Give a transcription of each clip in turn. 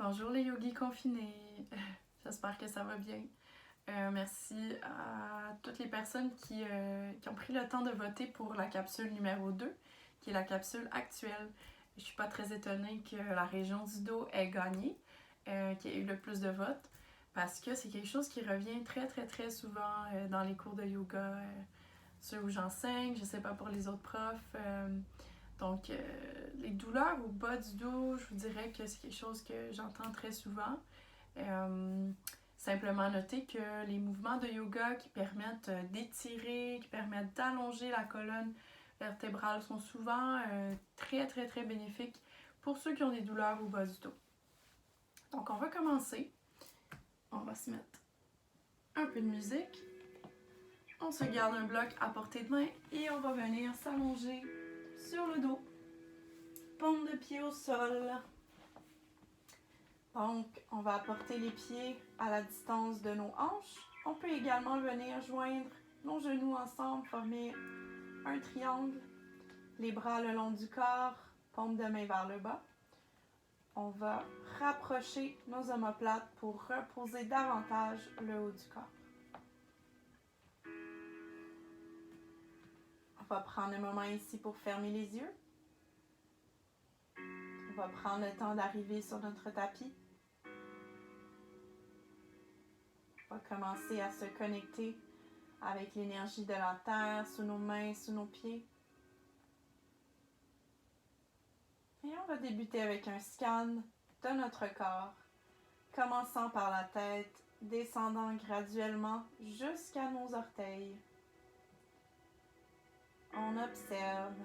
Bonjour les yogis confinés, j'espère que ça va bien. Merci à toutes les personnes qui ont pris le temps de voter pour la capsule numéro 2, qui est la capsule actuelle. Je suis pas très étonnée que la région du dos ait gagné, qui ait eu le plus de votes, parce que c'est quelque chose qui revient très souvent dans les cours de yoga, ceux où j'enseigne, je sais pas pour les autres profs. Donc, les douleurs au bas du dos, je vous dirais que c'est quelque chose que j'entends très souvent. Simplement noter que les mouvements de yoga qui permettent d'étirer, qui permettent d'allonger la colonne vertébrale sont souvent très bénéfiques pour ceux qui ont des douleurs au bas du dos. Donc, on va commencer. On va se mettre un peu de musique. On se garde un bloc à portée de main et on va venir s'allonger sur le dos. Paume de pied au sol. Donc, on va apporter les pieds à la distance de nos hanches. On peut également venir joindre nos genoux ensemble, former un triangle. Les bras le long du corps, paume de main vers le bas. On va rapprocher nos omoplates pour reposer davantage le haut du corps. On va prendre un moment ici pour fermer les yeux. On va prendre le temps d'arriver sur notre tapis. On va commencer à se connecter avec l'énergie de la terre sous nos mains, sous nos pieds. Et on va débuter avec un scan de notre corps, commençant par la tête, descendant graduellement jusqu'à nos orteils. On observe,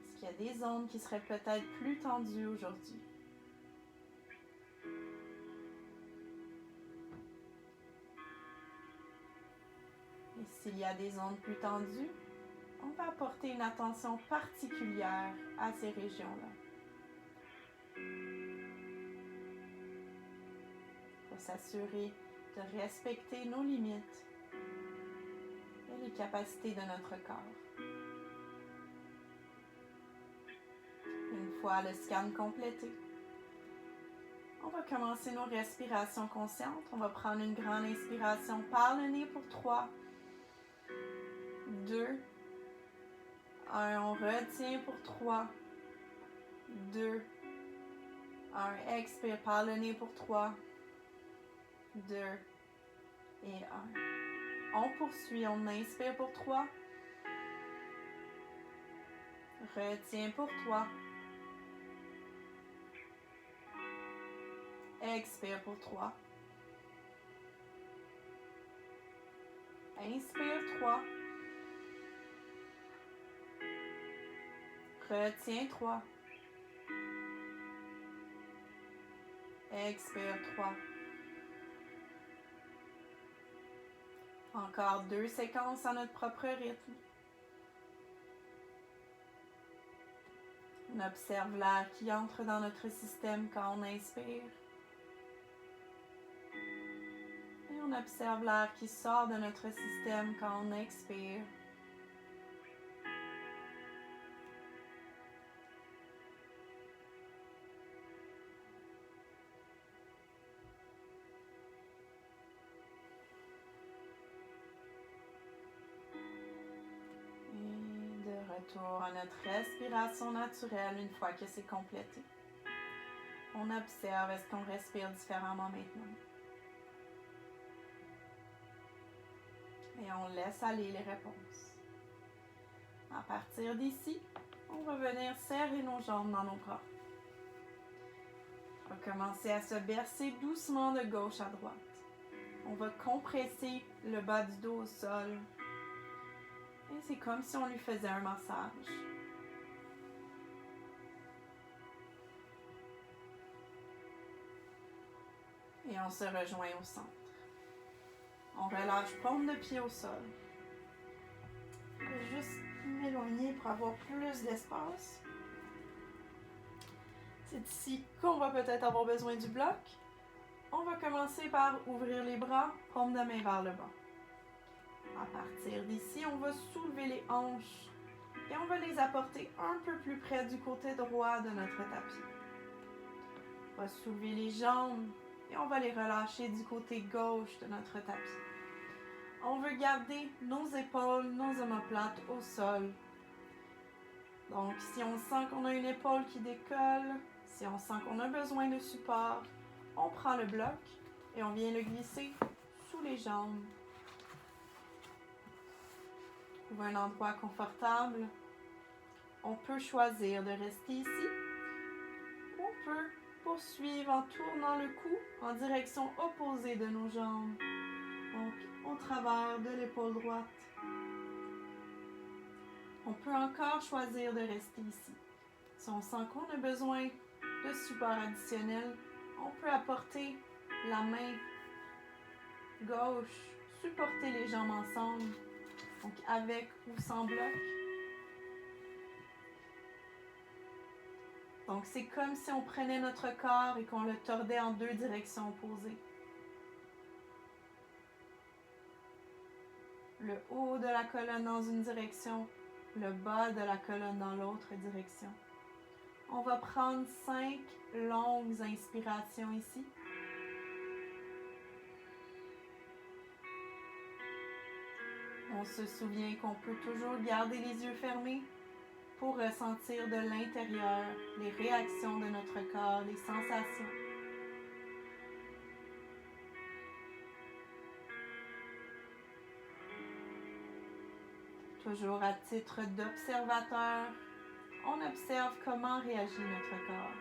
est-ce qu'il y a des zones qui seraient peut-être plus tendues aujourd'hui? Et s'il y a des zones plus tendues, on va apporter une attention particulière à ces régions-là. Il faut s'assurer de respecter nos limites et les capacités de notre corps. Une fois le scan complété, on va commencer nos respirations conscientes. On va prendre une grande inspiration par le nez pour 3, 2, 1. On retient pour 3, 2, 1. Expire par le nez pour 3, 2 et 1. On poursuit. On inspire pour 3. Retient pour 3. Expire pour 3. Inspire 3. Retiens 3. Expire 3. Encore 2 séquences à notre propre rythme. On observe l'air qui entre dans notre système quand on inspire. Et on observe l'air qui sort de notre système quand on expire. Retour à notre respiration naturelle une fois que c'est complété. On observe, est-ce qu'on respire différemment maintenant? Et on laisse aller les réponses. À partir d'ici, on va venir serrer nos jambes dans nos bras. On va commencer à se bercer doucement de gauche à droite. On va compresser le bas du dos au sol. Et c'est comme si on lui faisait un massage. Et on se rejoint au centre. On relâche paume de pied au sol. Je vais juste m'éloigner pour avoir plus d'espace. C'est ici qu'on va peut-être avoir besoin du bloc. On va commencer par ouvrir les bras, paume de main vers le bas. À partir d'ici, on va soulever les hanches et on va les apporter un peu plus près du côté droit de notre tapis. On On va soulever les jambes et on va les relâcher du côté gauche de notre tapis. On veut garder nos épaules, nos omoplates au sol. Donc, si on sent qu'on a une épaule qui décolle, si on sent qu'on a besoin de support, on prend le bloc et on vient le glisser sous les jambes. Trouve un endroit confortable. On peut choisir de rester ici ou on peut poursuivre en tournant le cou en direction opposée de nos jambes. Donc, au travers de l'épaule droite. On peut encore choisir de rester ici. Si on sent qu'on a besoin de support additionnel, on peut apporter la main gauche, supporter les jambes ensemble, donc avec ou sans bloc. Donc c'est comme si on prenait notre corps et qu'on le tordait en deux directions opposées. Le haut de la colonne dans une direction, le bas de la colonne dans l'autre direction. On va prendre 5 longues inspirations ici. On se souvient qu'on peut toujours garder les yeux fermés pour ressentir de l'intérieur les réactions de notre corps, les sensations. Toujours à titre d'observateur, on observe comment réagit notre corps.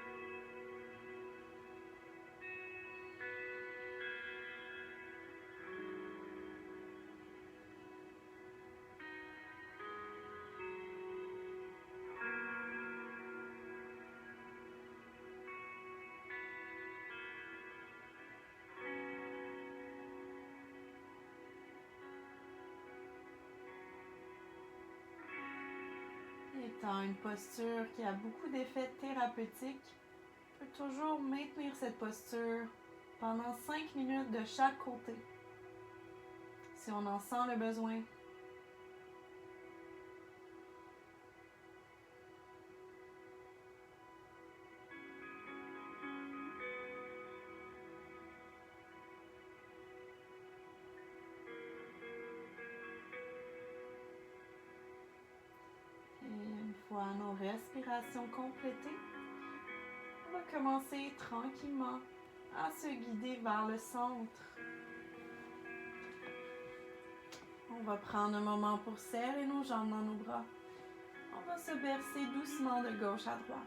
Étant une posture qui a beaucoup d'effets thérapeutiques, on peut toujours maintenir cette posture pendant 5 minutes de chaque côté, si on en sent le besoin. Une fois nos respirations complétées, on va commencer tranquillement à se guider vers le centre. On va prendre un moment pour serrer nos jambes dans nos bras. On va se bercer doucement de gauche à droite.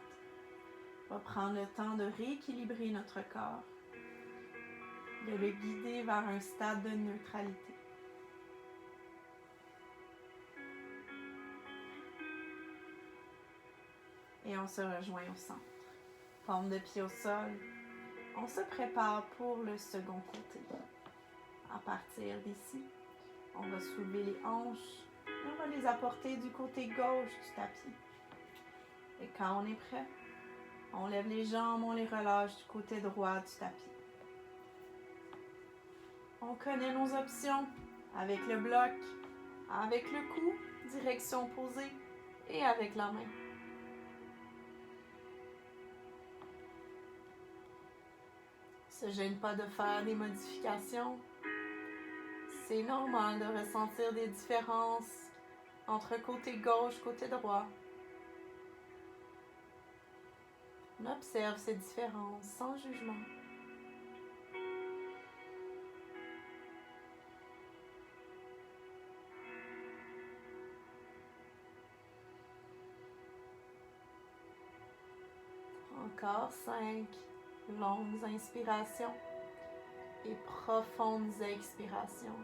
On va prendre le temps de rééquilibrer notre corps, de le guider vers un stade de neutralité. Et on se rejoint au centre. Paume de pied au sol. On se prépare pour le second côté. À partir d'ici, on va soulever les hanches et on va les apporter du côté gauche du tapis. Et quand on est prêt, on lève les jambes, on les relâche du côté droit du tapis. On connaît nos options avec le bloc, avec le cou, direction opposée et avec la main. Ne se gêne pas de faire des modifications. C'est normal de ressentir des différences entre côté gauche, côté droit. On observe ces différences sans jugement. Encore 5 longues inspirations et profondes expirations.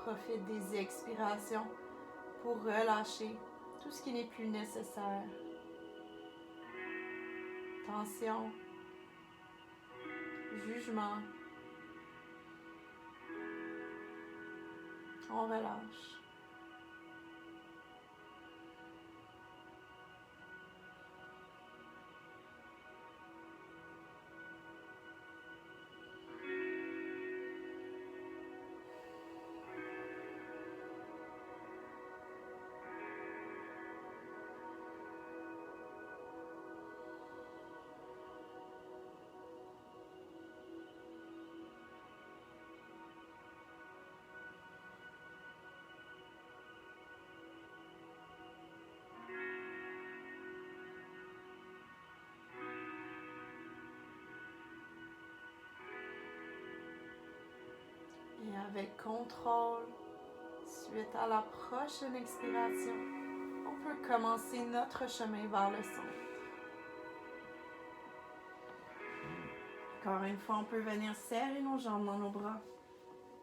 Profite des expirations pour relâcher tout ce qui n'est plus nécessaire. Tension, jugement. On relâche. avec contrôle, suite à la prochaine expiration, on peut commencer notre chemin vers le centre. Encore une fois, on peut venir serrer nos jambes dans nos bras.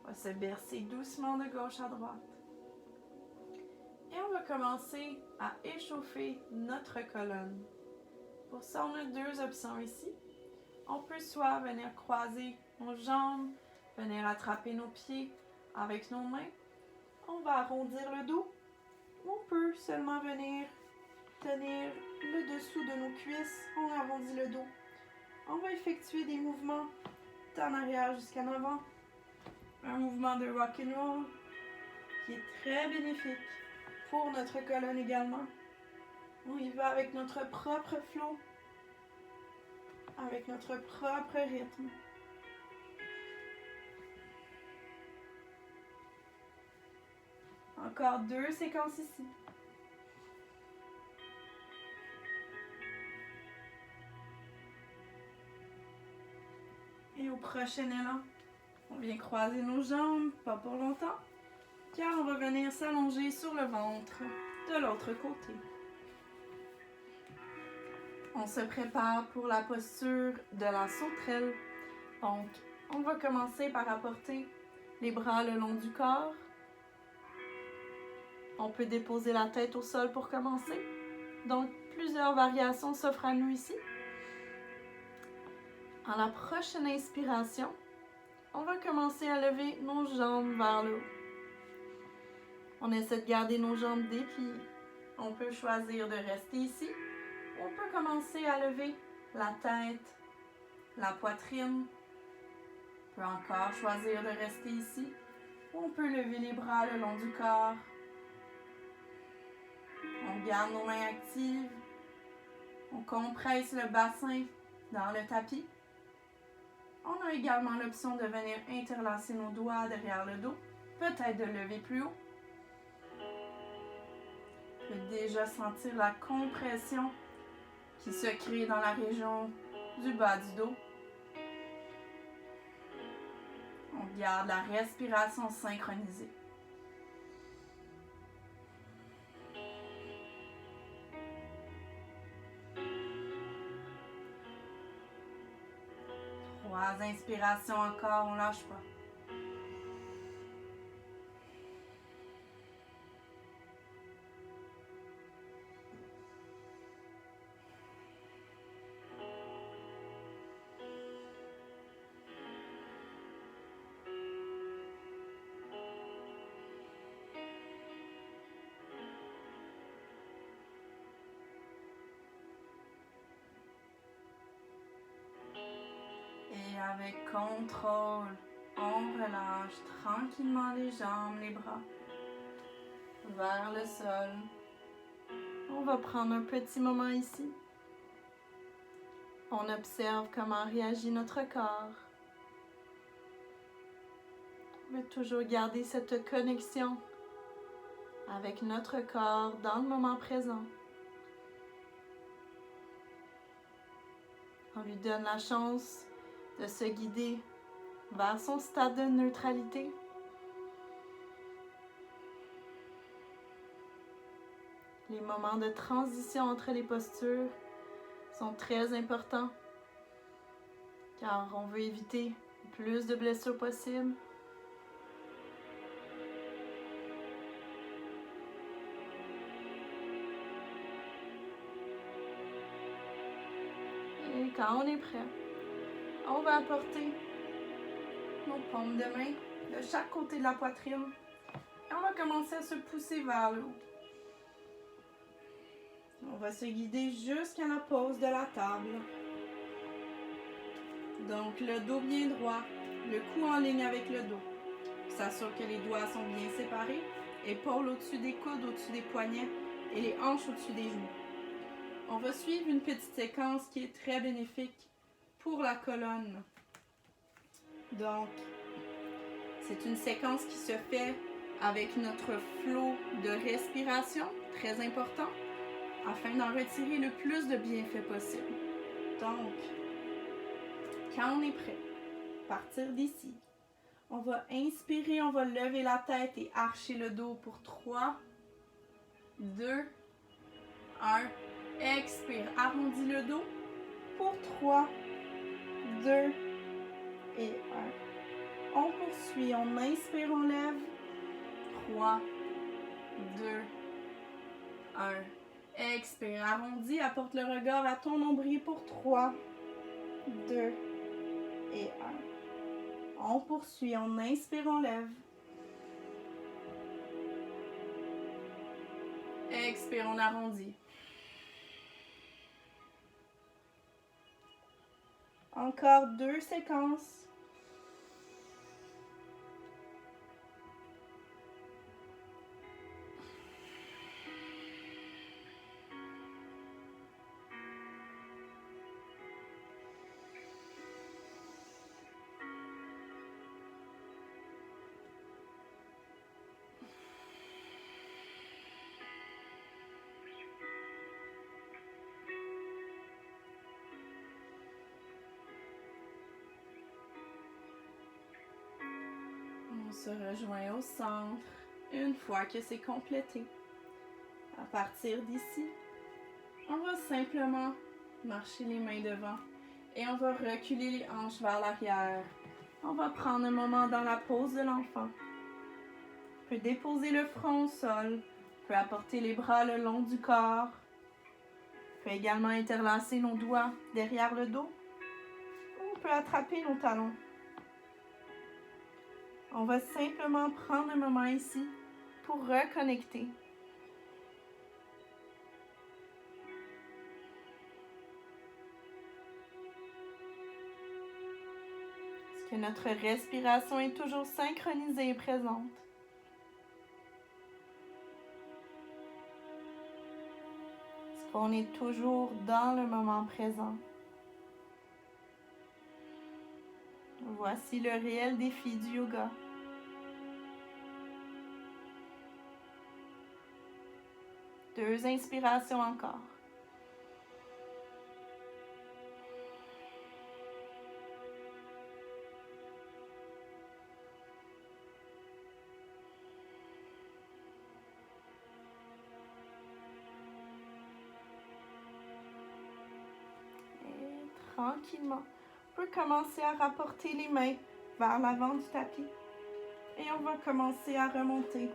On va se bercer doucement de gauche à droite. Et on va commencer à échauffer notre colonne. Pour ça, on a deux options ici. On peut soit venir croiser nos jambes, venir attraper nos pieds avec nos mains. On va arrondir le dos. On peut seulement venir tenir le dessous de nos cuisses. On arrondit le dos. On va effectuer des mouvements d'en arrière jusqu'en avant. Un mouvement de rock and roll qui est très bénéfique pour notre colonne également. On y va avec notre propre flow, avec notre propre rythme. Encore 2 séquences ici. Et au prochain élan, on vient croiser nos jambes, pas pour longtemps, car on va venir s'allonger sur le ventre de l'autre côté. On se prépare pour la posture de la sauterelle. Donc, on va commencer par apporter les bras le long du corps. On peut déposer la tête au sol pour commencer. Donc, plusieurs variations s'offrent à nous ici. À la prochaine inspiration, on va commencer à lever nos jambes vers le haut. On essaie de garder nos jambes dépliées. On peut choisir de rester ici. On peut commencer à lever la tête, la poitrine. On peut encore choisir de rester ici. On peut lever les bras le long du corps. On garde nos mains actives. On compresse le bassin dans le tapis. On a également l'option de venir interlacer nos doigts derrière le dos, peut-être de lever plus haut. On peut déjà sentir la compression qui se crée dans la région du bas du dos. On garde la respiration synchronisée. Trois inspirations encore, on lâche pas. Et avec contrôle, on relâche tranquillement les jambes, les bras vers le sol. On va prendre un petit moment ici. On observe comment réagit notre corps. On veut toujours garder cette connexion avec notre corps dans le moment présent. On lui donne la chance de se guider vers son stade de neutralité. Les moments de transition entre les postures sont très importants car on veut éviter le plus de blessures possibles. Et quand on est prêt, on va apporter nos paumes de main de chaque côté de la poitrine et on va commencer à se pousser vers le haut. On va se guider jusqu'à la pose de la table. Donc le dos bien droit, le cou en ligne avec le dos. S'assure que les doigts sont bien séparés, épaules au-dessus des coudes, au-dessus des poignets et les hanches au-dessus des genoux. On va suivre une petite séquence qui est très bénéfique pour la colonne. Donc, c'est une séquence qui se fait avec notre flot de respiration, très important, afin d'en retirer le plus de bienfaits possible. Donc, quand on est prêt, à partir d'ici, On va inspirer, on va lever la tête et archer le dos pour 3, 2, 1. Expire, arrondis le dos pour 3, 2 et 1. On poursuit, on inspire, on lève. 3, 2, 1. Expire, arrondis, apporte le regard à ton nombril pour 3, 2 et 1. On poursuit, on inspire, on lève. Expire, on arrondit. Encore 2 séquences. On se rejoint au centre une fois que c'est complété. À partir d'ici, on va simplement marcher les mains devant et on va reculer les hanches vers l'arrière. On va prendre un moment dans la pose de l'enfant. On peut déposer le front au sol, on peut apporter les bras le long du corps. On peut également interlacer nos doigts derrière le dos. On peut attraper nos talons. On va simplement prendre un moment ici pour reconnecter. Est-ce que notre respiration est toujours synchronisée et présente? Est-ce qu'on est toujours dans le moment présent? Voici le réel défi du yoga. Deux inspirations encore. Et tranquillement, on peut commencer à rapporter les mains vers l'avant du tapis. Et on va commencer à remonter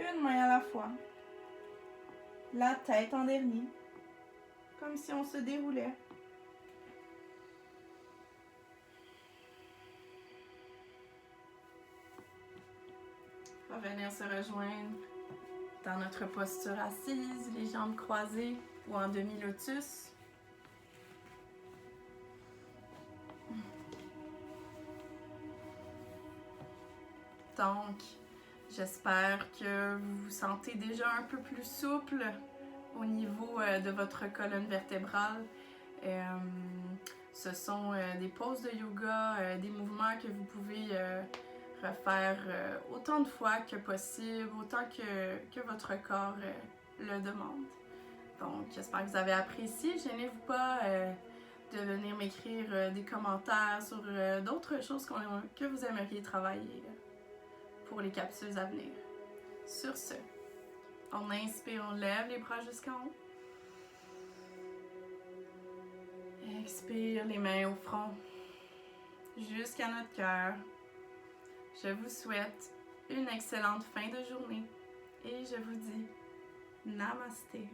une main à la fois. La tête en dernier, comme si on se déroulait. On va venir se rejoindre dans notre posture assise, les jambes croisées ou en demi-lotus. Donc, j'espère que vous vous sentez déjà un peu plus souple au niveau de votre colonne vertébrale. Ce sont des poses de yoga, des mouvements que vous pouvez refaire autant de fois que possible, autant que votre corps le demande. Donc, j'espère que vous avez apprécié. Gênez-vous pas de venir m'écrire des commentaires sur d'autres choses que vous aimeriez travailler pour les capsules à venir. Sur ce, on inspire, on lève les bras jusqu'en haut. Expire, les mains au front, jusqu'à notre cœur. Je vous souhaite une excellente fin de journée et je vous dis Namasté.